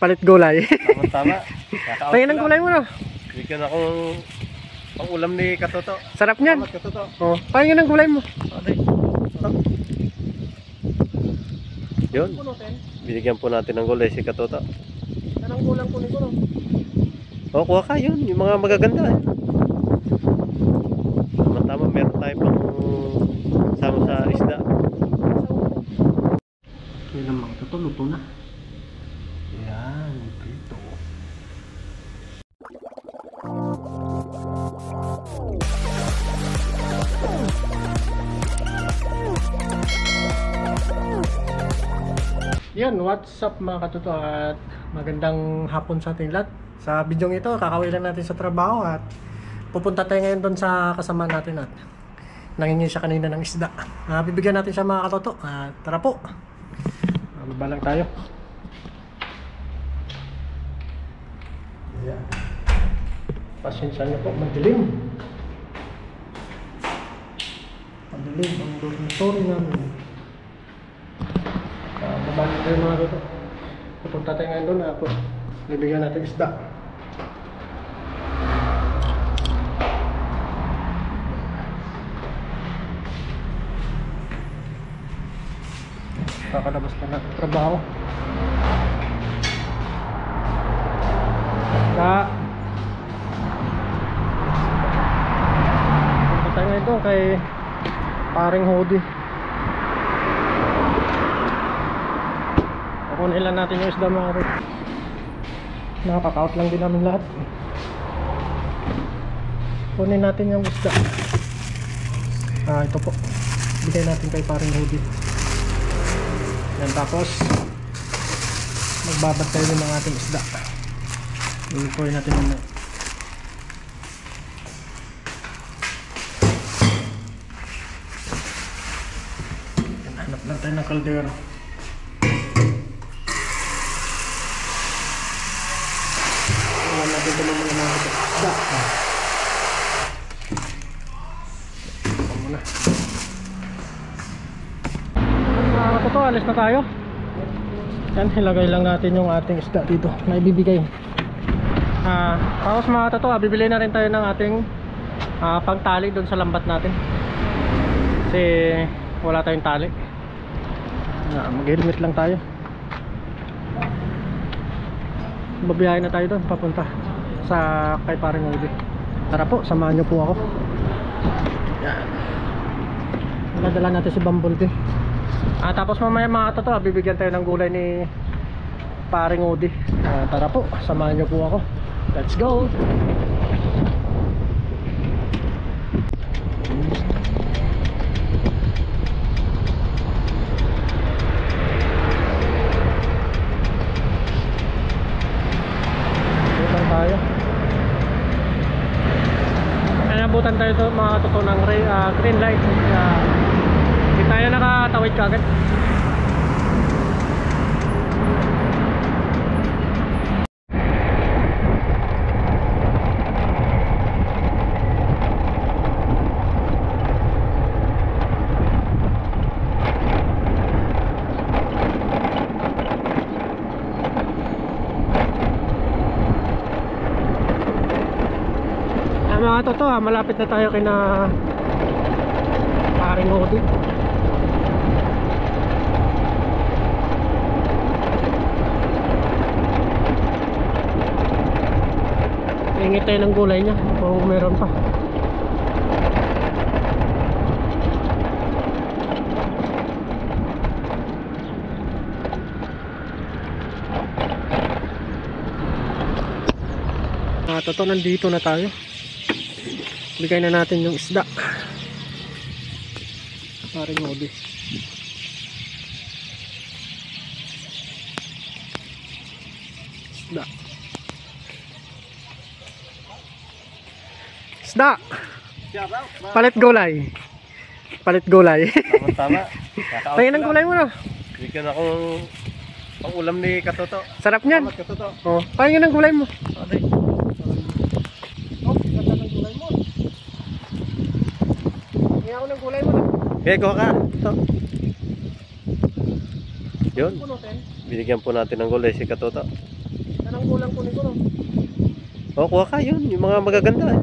Palit gulay. Tama-tama. Pahingin ng gulay mo na. Bigyan akong pang-ulam ni Katoto. Sarap niyan. Salamat, Katoto. Oh, pahingin ng gulay mo. Okay. Yun. Binigyan po natin ng gulay si Katoto. Anong kulang kunin ko no? O, kuha ka yun. Yung mga magaganda. Tama-tama, meron tayo pang sama sa isda. Yun ang mga Toto, luto na. Yan, prito. Yan, what's up mga Katoto at magandang hapon sa ating lahat. Sa bidyong ito, kakauwi lang natin sa trabaho at pupunta tayo ngayon doon sa kasama natin at nangingi siya kanina ng isda. Bibigyan natin siya mga Katoto. Tara po. Baba lang tayo. Ayan. Pasensya niyo po, madilim. Madilim ang dormitory namin. Baba lang tayo mga Katoto. Pupunta tayo ngayon doon at bibigyan natin isda. Kakalabas na ng trabaho. Punta tayo ngayon kay paring Hody. Kukunin lang natin yung isda mga rin. Nakaka-count lang din namin lahat. Kunin natin yung isda. Ito po. Bigay natin kay paring Hody. Yan, tapos magbabad tayo ng ating isda. Ilutuin natin muna. Yan, hanap lang tayo ng kaldero. Iwan natin ito mga isda. Ito muna. Ito, alis na tayo. Yan, ilagay lang natin yung ating isda dito na ibibigay. Tapos mga Toto, bibili na rin tayo ng ating pangtali doon sa lambat natin. Kasi wala tayong tali. Mag-helmet lang tayo. Babiyahin na tayo doon papunta sa kay paring Hody. Tara po, samahan nyo po ako. Yan. Nadala natin si Bumblebee. Tapos mamaya mga Toto, bibigyan tayo ng gulay ni paring Hody. Tara po, samahan nyo po ako. Let's go! Butan tayo. Nabutan tayo to, mga Toto ng green light. Hindi tayo nakatawid kagad. Mga Toto, malapit na tayo kay na paring Hody. Ingit tayo ng gulay niya kung meron pa. Mga Toto, nandito na tayo. Bigay na natin yung isda. Paring Hody. Isda. Isda. Palit gulay. Palit gulay. Tama-tama. Pahingin ng gulay mo na. Bigyan akong pang-ulam ni Katoto. Sarap niyan. Salamat, Katoto. Oh, pahingin ng gulay mo. Okay. Ganda ng gulay mo. Hingi ako ng gulay mo na. Okay, kuha ka. Ito. Yun. Punutin. Binigyan po natin ng gulay si Katoto. Yan ang kulang kunin ko, no? O, kuha ka yun. Yung mga magaganda.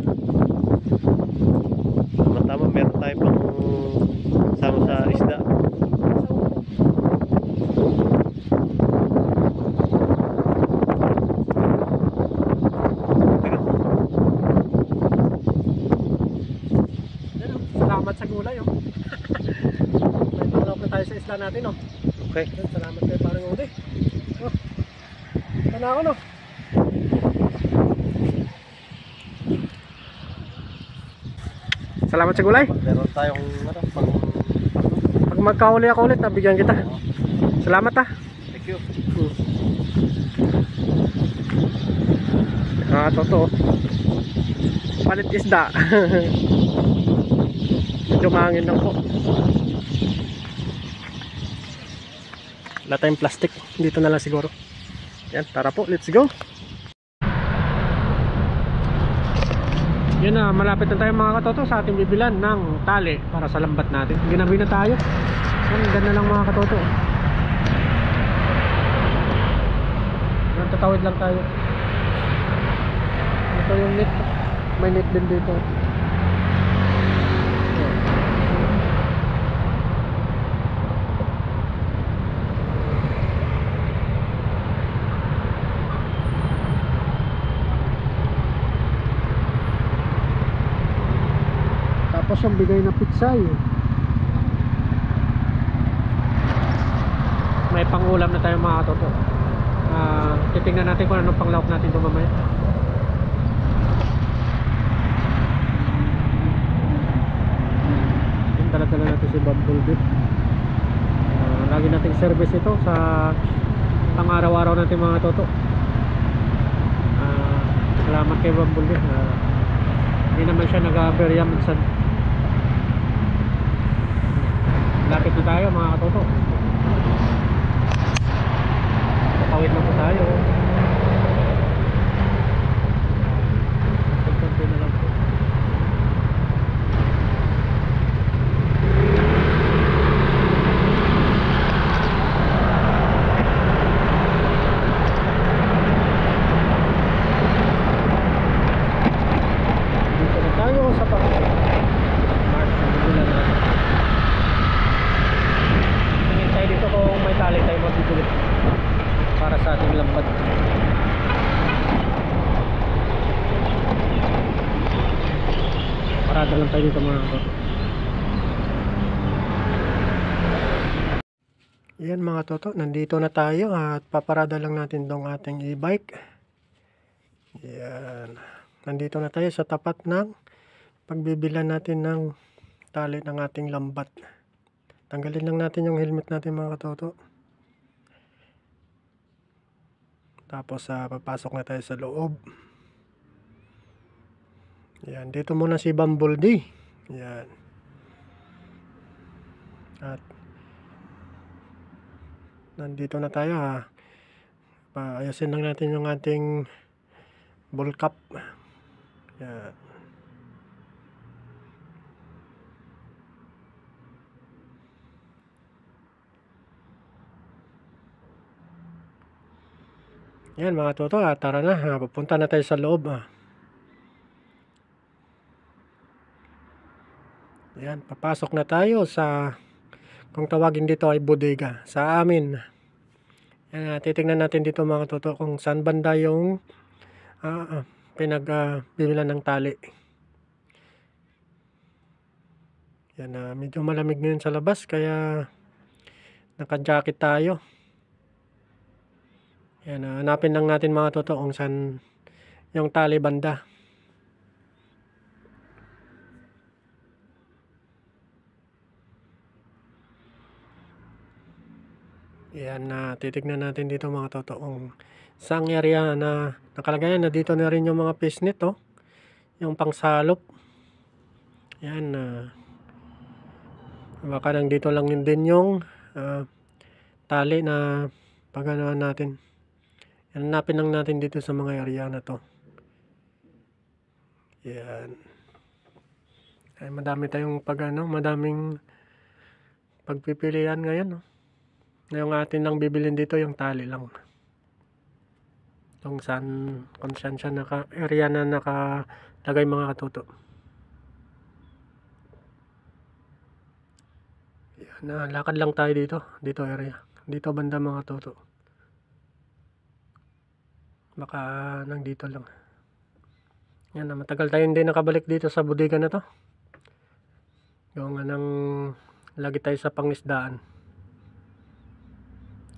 Tama-tama, meron tayo pang sama sa isda. Yan, oh. Salamat sa gulay, oh. May pangalaw na tayo sa isda natin, oh. Okay. Yan, salamat kayo parang uli. Oh. Sana ako, no? Salamat sa gulay. Meron tayong ano, pang... Pag magkahuli ako ulit, nabigyan kita. Salamat, ha. Thank you. Totoo. Palit isda. Medyo mahangin lang po. Wala tayong plastic. Dito na lang siguro. Yan, tara po, let's go. Yan na, malapit na tayo mga katoto sa ating bibilan ng tali para sa lambat natin. Ginabi na tayo. Yan, ganda lang mga katoto. Yan, tatawid lang tayo. Ito yung net. May net din dito. Tapos yung bigay na pitsay. May pangulam na tayo mga katoto. Titingnan natin kung anong panglawak natin doon mamaya. Dala-dala natin si Bumblebee. Lagi nating service ito sa pang-araw-araw natin mga toto. Salamat kay Bumblebee. Hindi naman siya nag-aberya minsan. Lapit na tayo mga katoto. Patawid na po tayo. Konti na lang po. Dito na tayo sa pang-mark na bibilan natin. Tingin tayo dito kung may tali tayo mabibili para sa ating lambat. Parada lang tayo dito mga toto. Yan mga toto, nandito na tayo at paparada lang natin dong ating e-bike. Yan. Nandito na tayo sa tapat ng pagbibilan natin ng tali ng ating lambat. Tanggalin lang natin yung helmet natin mga katoto. Tapos papasok na tayo sa loob. Yan, dito muna si Bumblebee. Yan. At nandito na tayo ha. Paayusin lang natin yung ating ball cap. Yan. Yan mga toto, tara na, pupunta na tayo sa loob. Yan, papasok na tayo sa, kung tawagin dito ay bodega, sa amin. Yan, titingnan natin dito mga toto kung saan banda yung pinagbibilan ng tali. Yan, medyo malamig ngayon sa labas kaya naka-jacket tayo. Yan, hanapin lang natin mga toto kung saan yung tali banda. Yan, titignan natin dito mga toto kung saang area na nakalagay na dito na rin yung mga fishnet, oh. Yung pangsalop. Yan, baka nandito lang yun din yung tali na paganoan natin. Hanapin lang natin dito sa mga area na to. Yan. Ay, madami tayong madaming pagpipilian ngayon, no? Yung atin lang bibilin dito yung tali lang. Kung saan siya area na nakalagay mga katuto. Yan, lakad lang tayo dito area. Dito banda mga katuto. Baka nang dito lang. Yan, matagal tayo hindi nakabalik dito sa bodega na to. Yung nang lagi tayo sa pangisdaan.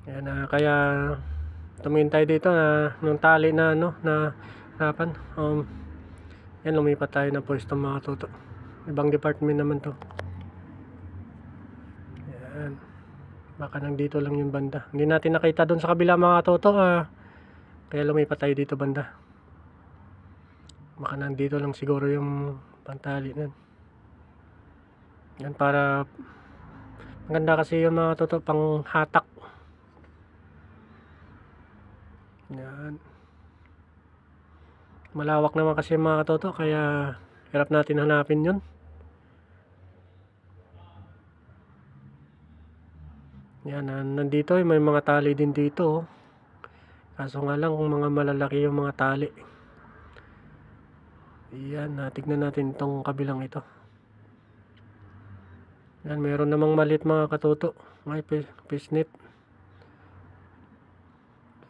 Yan, kaya tumingin tayo dito na nung tali na na harapan. Yan, lumipat tayo ng pwesto mga katuto. Ibang department naman to. Yan. Baka nang dito lang yung banda. Hindi natin nakita doon sa kabila mga katuto. Kaya lumipat tayo dito banda. Baka nandito lang siguro yung pantali nun. Yan, para maganda kasi yung mga katuto pang hatak. Yan. Malawak naman kasi yung mga katuto, kaya hirap natin hanapin yun. Yan, nandito may mga tali din dito. Kaso nga lang kung mga malalaki yung mga tali. Yan, tignan natin itong kabilang ito. Yan, meron namang maliit mga katuto. May fishnet.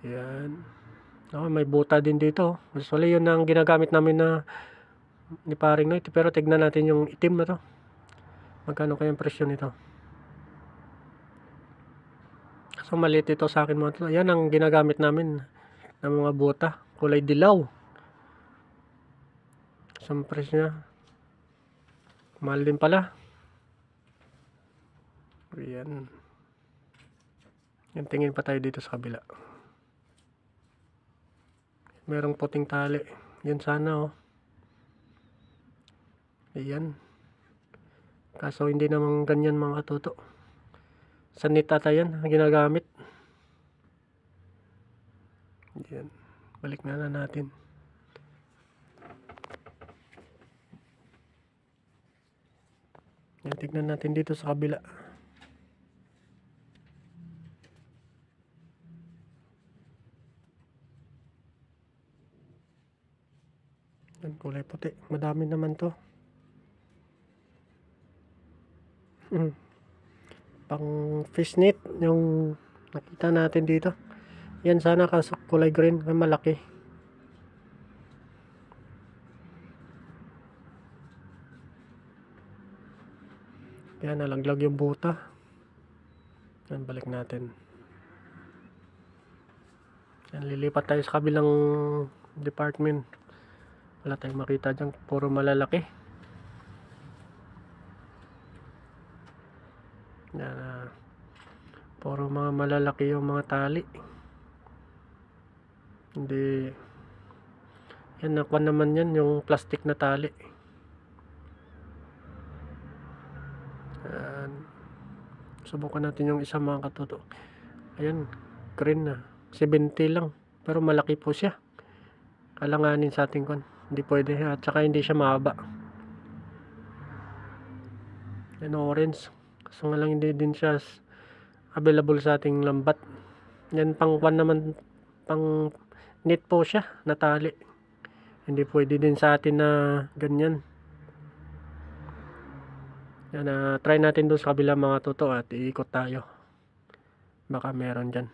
Yan. May buta din dito. Usually yun ang ginagamit namin na ni paring Noy. Pero tignan natin yung itim na to. Magkano kayang presyo nito? So maliit ito sa akin mga to. Yan ang ginagamit namin ng mga buta. Kulay dilaw. Sa presyo niya. Mahal din pala. Yan. Yan, tingin pa tayo dito sa kabila. Merong puting tali. Yan sana Ayan. Kaso hindi naman ganyan mga katuto. Sanit ata yan ginagamit. Yan. Balik na natin. Yan, tignan natin dito sa kabila. Yan, kulay puti. Madami naman to. Pang fishnet yung nakita natin dito. Yan sana kaso kulay green, malaki. Yan, nalaglag yung buta. Yan, balik natin. Yan, lilipat tayo sa kabilang department. Wala tayong makita dyan, puro malalaki. Yan, puro mga malalaki yung mga tali. Hindi. Yan, nakuha naman yan, yung plastic na tali. Yan. Subukan natin yung isa mga katuto. Ayan, green na. 70 lang. Pero malaki po siya. Kalanganin sa ating kon. Hindi pwede. At saka hindi siya mahaba. Yan, orange. Kaso nga lang hindi din siya available sa ating lambat. Yan, pang naman, pang net po siya na tali. Hindi pwede din sa atin na ganyan. Yan, try natin doon sa kabila mga katuto at iikot tayo. Baka meron dyan.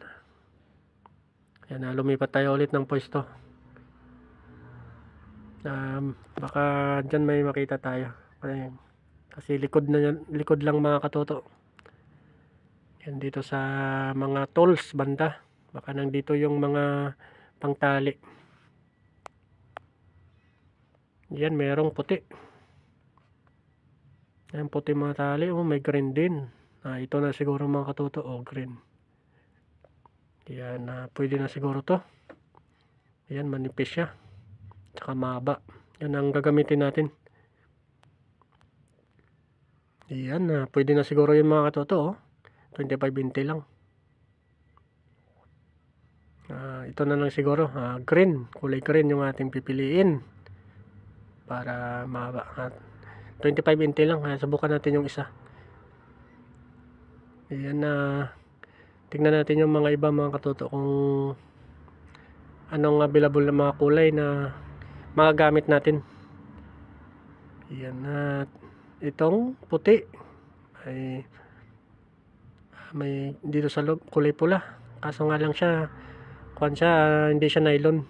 Yan, lumipat tayo ulit ng pwesto. Baka dyan may makita tayo. Kasi likod lang mga katuto. Yan, dito sa mga tools banda. Baka nandito yung mga pangtali. Yan, merong puti. Yan, puti mga tali. May green din. Ito na siguro mga katuto. Green. Yan, pwede na siguro to. Yan, manipis siya. Tsaka mahaba. Yan ang gagamitin natin. Yan, pwede na siguro yung mga katuto. 25-20 lang. Ito na lang siguro. Green. Kulay green yung ating pipiliin. Para mahaba. 25-20 lang. Subukan natin yung isa. Ayan na. tingnan natin yung mga iba mga katuto kung anong available na mga kulay na magagamit natin. Yan, at itong puti ay may dito sa loob kulay pula, kaso nga lang siya hindi siya nylon.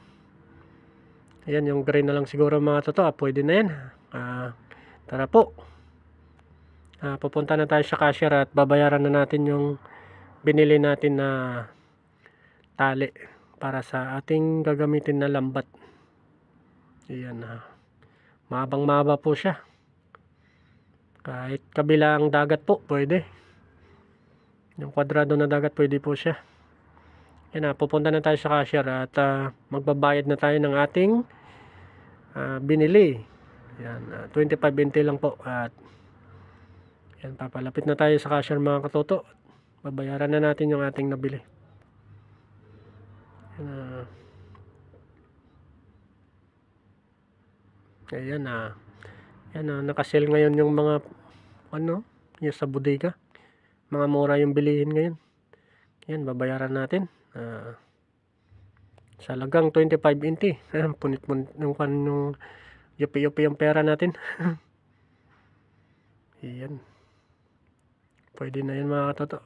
Ayan, yung gray na lang siguro mga katuto. Pwede na yan. Tara po, pupunta na tayo sa cashier at babayaran na natin yung binili natin na tali para sa ating gagamitin na lambat. Ayan, mahabang-mahaba po siya. Kahit kabilang dagat po, pwede. Yung kwadrado na dagat, pwede po siya. Ayan, pupunta na tayo sa cashier at magbabayad na tayo ng ating binili. Ayan, 25.20 lang po. At ayan, papalapit na tayo sa cashier mga katoto. Babayaran na natin yung ating nabili. Ayan, nakasale ngayon yung mga yung sa bodega. Mga mura yung bilihin ngayon. Ayan, babayaran natin. Sa lagang 25.20. Punit-punit yung yupi-yupi yung pera natin. Ayan. Pwede na yan mga katoto.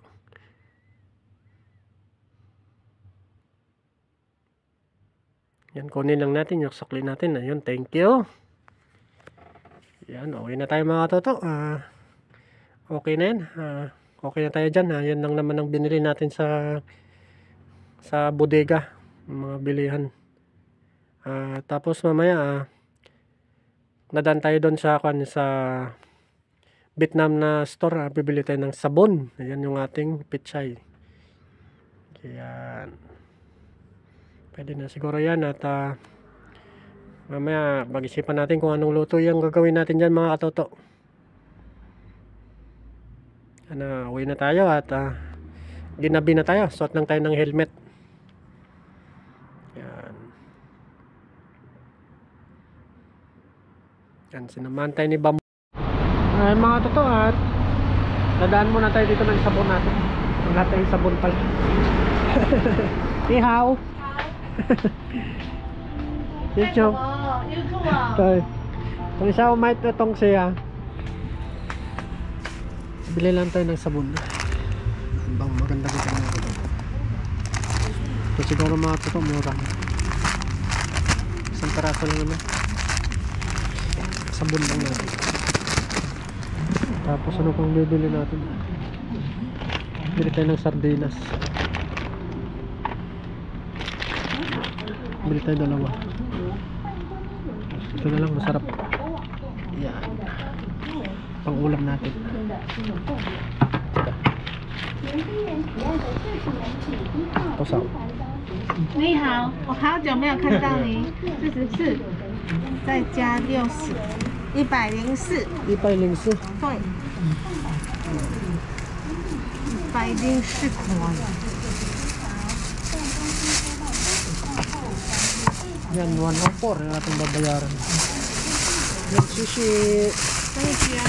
Yan, kunin lang natin yung sukli natin. Ayun, thank you. Yan, okay na tayo mga katoto. Okay na yan. Okay na tayo dyan. Yan lang naman ang binili natin sa bodega. Mga bilihan. Tapos mamaya nadaan tayo doon sa Vietnam na store. Bibili tayo ng sabon. Ayan yung ating pichay. Ayan. Pwede na siguro yan. At mamaya mag-isipan natin kung anong luto yung gagawin natin dyan mga katoto. Uwi na tayo at ginabi na tayo. Suot lang tayo ng helmet. Yan. Yan, sinamahan tayo ni Bam. Mga katoto, at dadaan muna tayo dito ng sabon natin. Wala tayong sabon pala. Ihaw. YouTube. Okay. Kung isa umait na tong siya, bili lang tayo ng sabon. Bang maganda kita na ito. Ito siguro mga ito mura. Isang peraso lang naman. Sabon lang natin. Tapos ano pang bibili natin? Bili tayo ng sardinas. Bili tayo dalawa. Ito na lang, masarap. Yan. Pang ulam natin. Tosaw. 你好，我好久没有看到你，44，再加60，104， 104. 对，104块。 Yan, 104 yung ating babayaran. Yan, sushi. Thank you。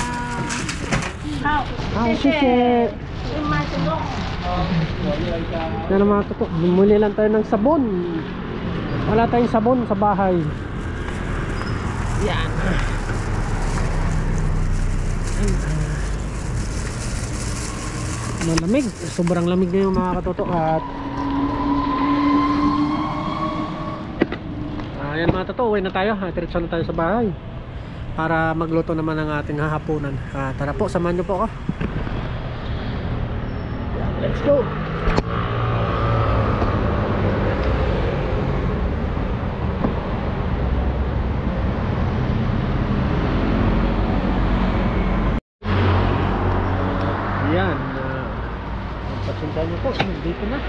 好， Sushi. 你买什么？ Yan mga toto, bumuli lang tayo ng sabon. Wala tayong sabon sa bahay. Yan. Malamig, sobrang lamig ngayon mga katoto. At ayan mga toto, uwi na tayo. Diretso na tayo sa bahay para magluto naman ang ating hahapunan. Tara po, samahan nyo po ako. Let's go. Yan, pasensya nyo po, dito na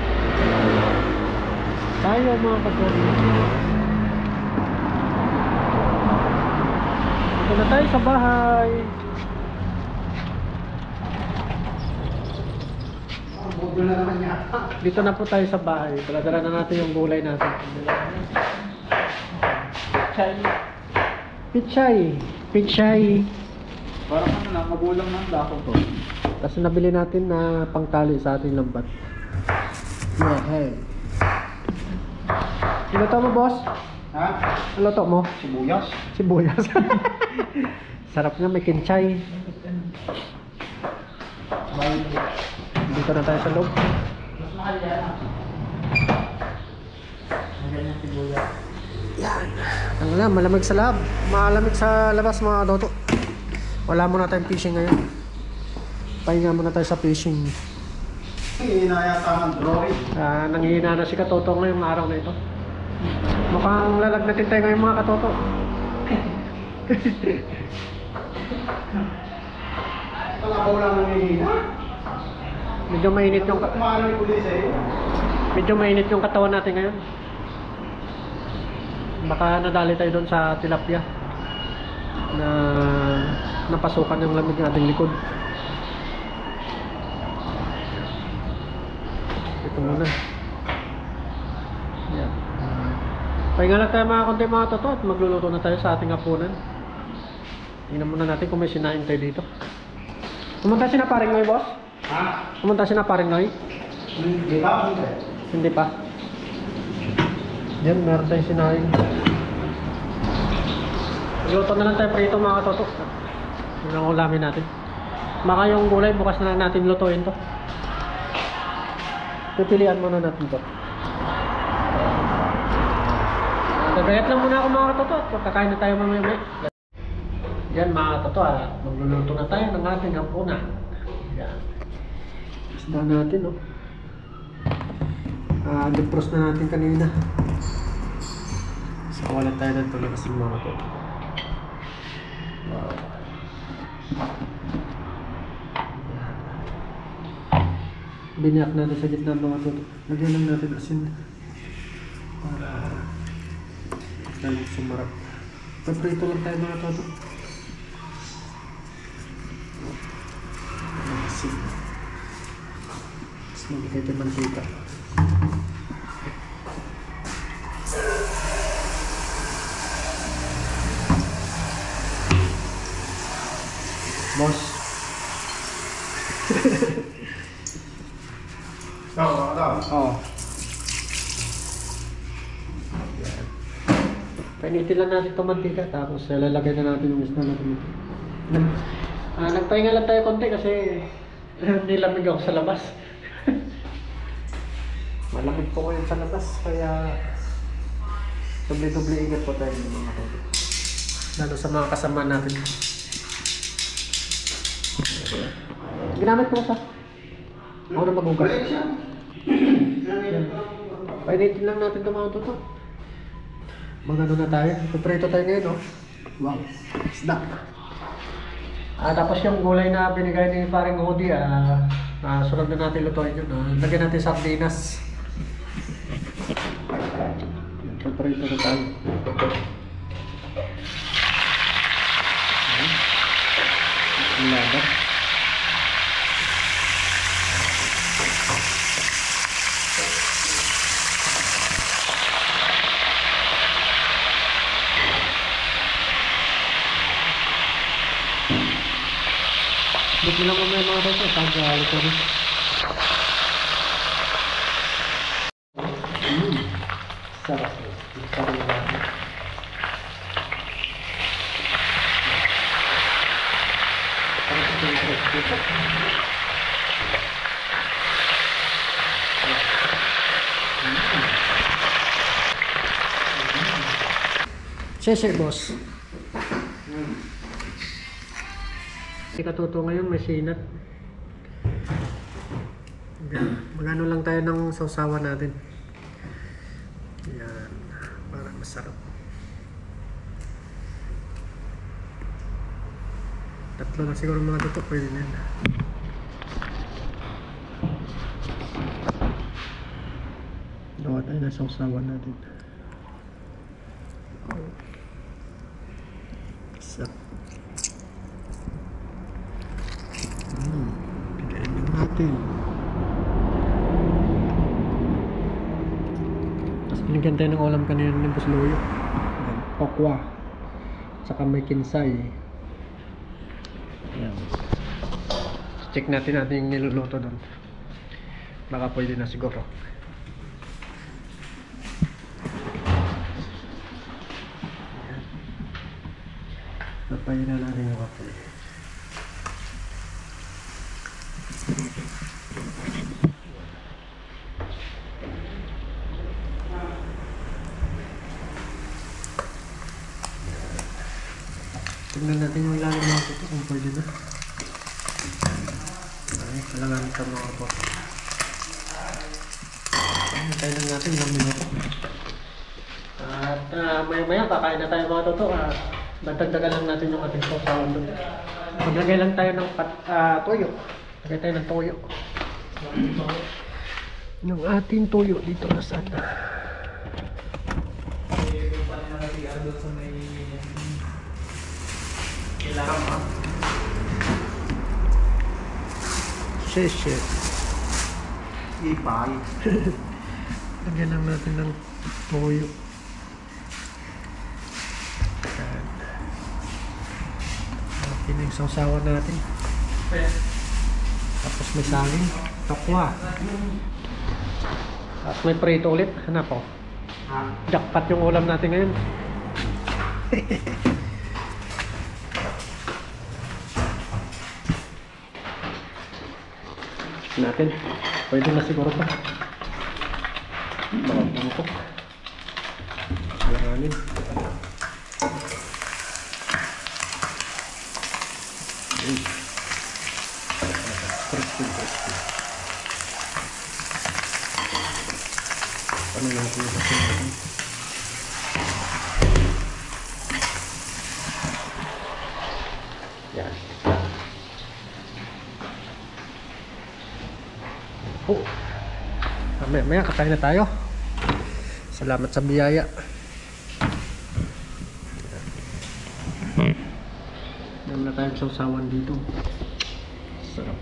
tayo mga katoto. Dito na tayo sa bahay. Dito na po tayo sa bahay. Dala-dala na natin yung gulay natin. Pichay. Parang magulang ng dako to. Tapos nabili natin na pangtali sa ating lambat. Yeah, hey. Iluto mo, boss? Ha? Iluto mo? Sibuyas? Sibuyas. Sarap nga, may kinchay. Dito na tayo sa loob. Yan. Ano na, malamig sa lab. Malamig sa labas mga Toto. Wala muna tayong fishing ngayon. Pahinga muna tayo sa fishing. Hinayata ng drawing. Nanghihina na si Katoto ngayong araw na ito. Mukhang lalagnatin tayo ngayon mga Katoto. Palabaw lang ng hihina. Medyo mainit yung Kumano ni pulis eh. medyo mainit yung katawan natin ngayon. Baka nadali tayo doon sa tilapia na napasukan ng lamig ng ating likod. Ito muna. Yan. Pahinga lang tayo mga konti mga Toto at magluluto na tayo sa ating hapunan. Tingnan muna natin kung may sinain tayo dito. Pumunta si na paring Noy, boss? Ha? Pumunta si na paring Noy? Hindi pa. Hindi pa. Yan, meron tayong sinain. Luto na lang tayo prito mga Toto. Yun ang ulamin natin. Baka yung gulay bukas na lang natin lutuin to. Pipilian muna natin to. Nagayat lang muna ako mga Toto at kakain na tayo mamaya. Yan mga Toto, magluluto na tayo ng ating hapunan. Yan. Isda natin, no? Defrost na natin kanina. So, wala tayo ng tulog kasi mga Toto. Wow. Biniyak natin sa gitna mga Toto. Lagyan lang natin asin. Para lalong sumarap. Paprito lang tayo mga Toto. Asin. Tapos magbigay tayo mantika. Boss. Oo. Painitin lang natin itong mantika tapos lalagay na natin yung isda natin. Nagpahinga lang tayo konti kasi nilamig ako sa labas. Malamig po ko yun sa labas kaya doble-doble ingat po tayo ng mga toto. Lalo sa mga kasama natin. Ginamit ko sa ako na magugas. Painitin lang natin itong mga toto. Magano na tayo. Piprito tayo ngayon, no? Wow. Isda. Tapos yung gulay na binigay ni paring Hudi, sunod na natin lutuin yun. Lagyan natin sardinas. Piprito na tayo. Laban. Dito lang kami mga rito, tagal ko rin. Sarap. Sarap na natin. Sarap ito yung fresh dito. Sese, boss. Si Katuto ngayon may sinat. Magano lang tayo ng sausawan natin. Yan, parang masarap. Tatlo na siguro mga tuto, pwede na yan. Gawa tayo ng sausawan natin. Sarap. Pigain lang natin. Tapos binigyan tayo ng ulam kanina ng busloyo. Okwa. Saka may kinsay. Ayan. Check natin yung niluluto doon. Baka pwede na siguro. Sapayin na natin yung kapoy. Tingnan natin yung ilalim ng ito kung pwede na. Ay, kailangan ito mga kapoy. Hintayin lang natin ilang minuto. At maya-maya kakain na tayo mga toto. Dagdagan lang natin yung ating sausawan doon. Maglagay lang tayo ng toyo. Lagay tayo ng toyo. Yung ating toyo dito na sana. Shit. Ipay. Lagyan lang natin ng toyo. Ayan yung sausawan natin. Tapos may saging, tokwa. At may prito ulit. Hanap po. Jackpot yung ulam natin ngayon. Natin. Pwede na siguro pa. Bawang bangkok. Langanin. Crispy. Ano natin yung kasi natin? Yan. Maya kakain na tayo. Salamat sa biyaya. Meron na tayong sausawan dito. Sarap.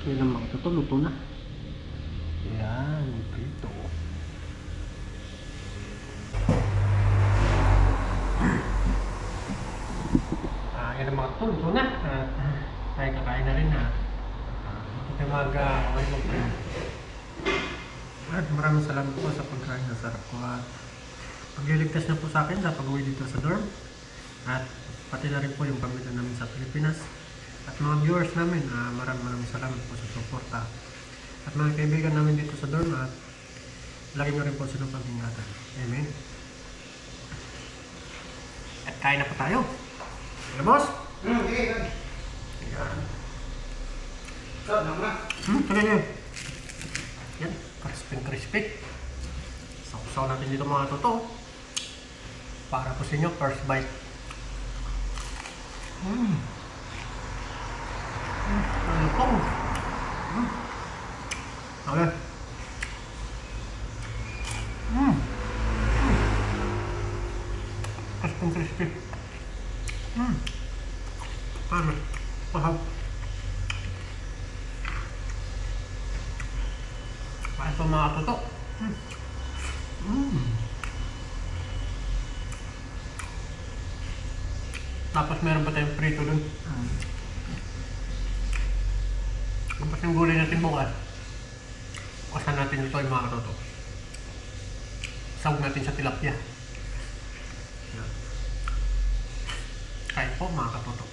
Yan ang mga ito. Luto na. Yan. Dito. Yan ang mga ito. Luto na. Tayo kakain na rin na. Ito yung mga at maraming salamat po sa pagkain na sarap ko at pagliligtas na po sa akin sa pag-uwi dito sa dorm at pati na rin po yung pamilya namin sa Pilipinas at mga viewers namin, maraming salamat po sa suporta at mga kaibigan namin dito sa dorm at lagi nyo rin po silang pag-ingatan. Amen. At kain na po tayo. Hello boss? Sige. Ayan. Sarap naman. Tignan nyo. Yan, crispy. Sausaw natin dito mga toto. Para po sa inyo, first bite. Ano po? Okay. Crispy. Paano? Pahab. Kain pa mga toto. Tapos meron pa tayong prito dun. Tapos yung gulay natin bukas. Bukasan natin ito yung mga toto. Sawag natin sa tilapia. Kain po mga katoto.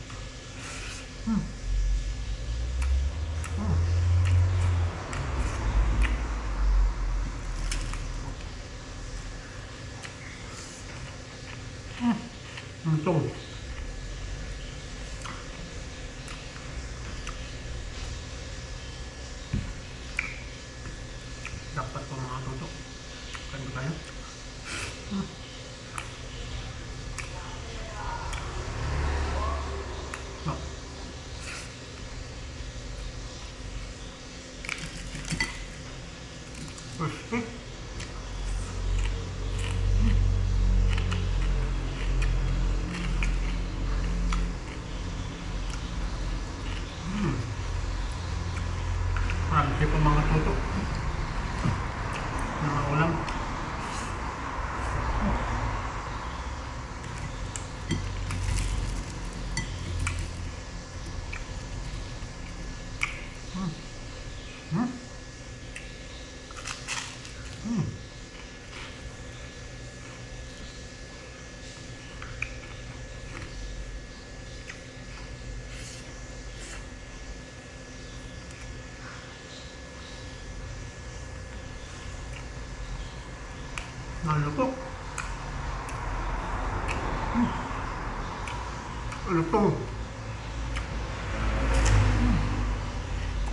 Untung. Dapat po mga toto. Kain ba tayo? Crispy. Marami pa mga toto na mga ulam. Nalupok. Lutong.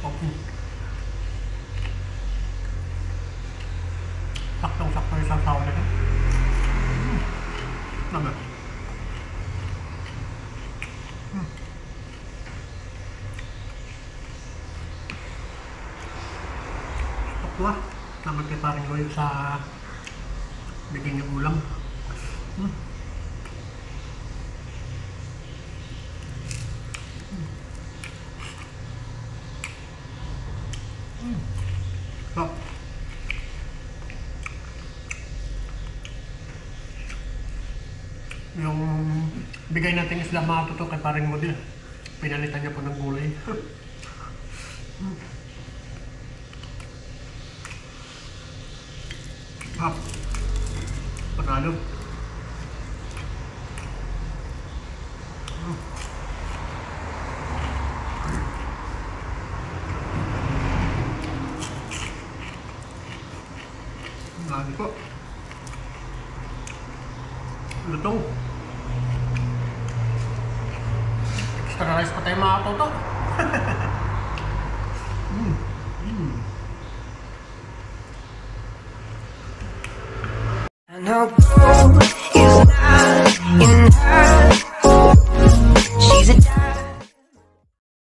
Okay. Saktong-sakto yung sasaw nito. Naga. Takwa. Naman kay parang loyal sa bigyan ng ulam. Stop. Yung bigay natin isla mga tuto kay paring model. Pinalitan niya po ng gulay. Hap. Panalo. Lagi po. Lutong. Extra rice pa tayo mga toto.